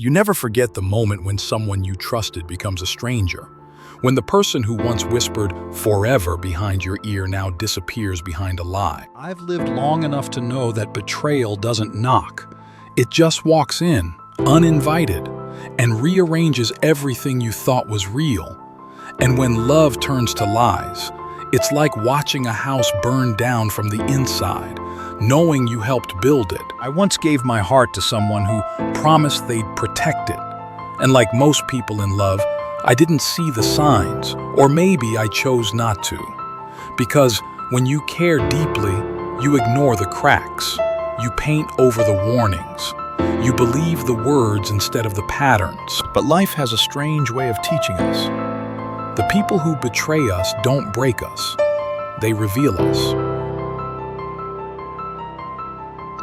You never forget the moment when someone you trusted becomes a stranger. When the person who once whispered forever behind your ear now disappears behind a lie. I've lived long enough to know that betrayal doesn't knock. It just walks in, uninvited, and rearranges everything you thought was real. And when love turns to lies, it's like watching a house burn down from the inside, knowing you helped build it. I once gave my heart to someone who promised they'd protect it. And like most people in love, I didn't see the signs, or maybe I chose not to. Because when you care deeply, you ignore the cracks. You paint over the warnings. You believe the words instead of the patterns. But life has a strange way of teaching us. The people who betray us don't break us. They reveal us.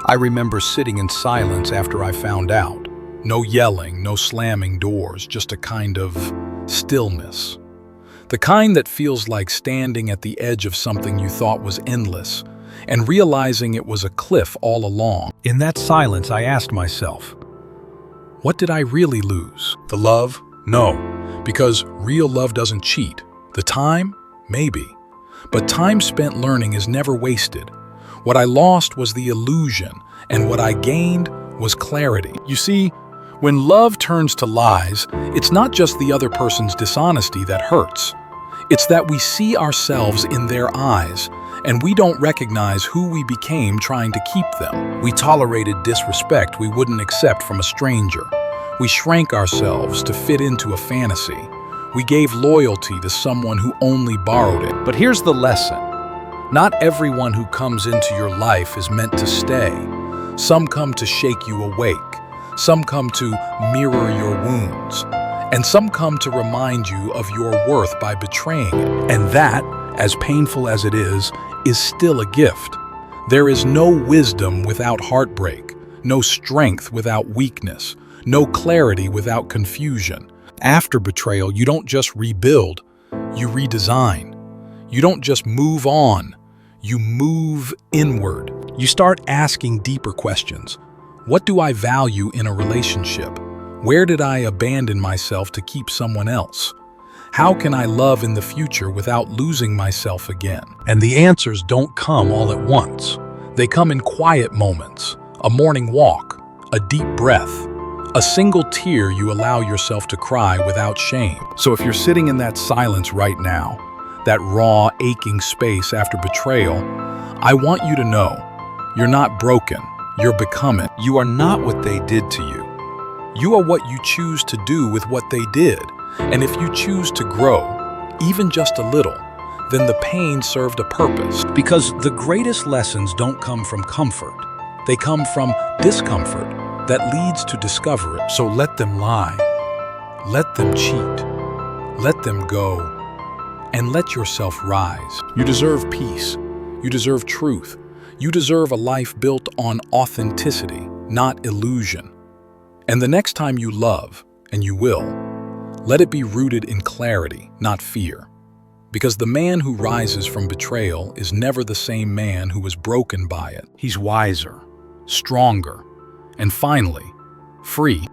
I remember sitting in silence after I found out. No yelling, no slamming doors, just a kind of stillness. The kind that feels like standing at the edge of something you thought was endless and realizing it was a cliff all along. In that silence, I asked myself, what did I really lose? The love? No, because real love doesn't cheat. The time? Maybe. But time spent learning is never wasted. What I lost was the illusion, and what I gained was clarity. You see, when love turns to lies, it's not just the other person's dishonesty that hurts. It's that we see ourselves in their eyes, and we don't recognize who we became trying to keep them. We tolerated disrespect we wouldn't accept from a stranger. We shrank ourselves to fit into a fantasy. We gave loyalty to someone who only borrowed it. But here's the lesson. Not everyone who comes into your life is meant to stay. Some come to shake you awake. Some come to mirror your wounds. And some come to remind you of your worth by betraying it. And that, as painful as it is still a gift. There is no wisdom without heartbreak, no strength without weakness, no clarity without confusion. After betrayal, you don't just rebuild, you redesign. You don't just move on, you move inward. You start asking deeper questions. What do I value in a relationship? Where did I abandon myself to keep someone else? How can I love in the future without losing myself again? And the answers don't come all at once. They come in quiet moments, a morning walk, a deep breath, a single tear you allow yourself to cry without shame. So if you're sitting in that silence right now, that raw, aching space after betrayal, I want you to know, you're not broken, you're becoming. You are not what they did to you. You are what you choose to do with what they did. And if you choose to grow, even just a little, then the pain served a purpose. Because the greatest lessons don't come from comfort. They come from discomfort that leads to discovery. So let them lie. Let them cheat. Let them go. And let yourself rise. You deserve peace. You deserve truth. You deserve a life built on authenticity, not illusion. And the next time you love, and you will, let it be rooted in clarity, not fear. Because the man who rises from betrayal is never the same man who was broken by it. He's wiser, stronger, and finally, free.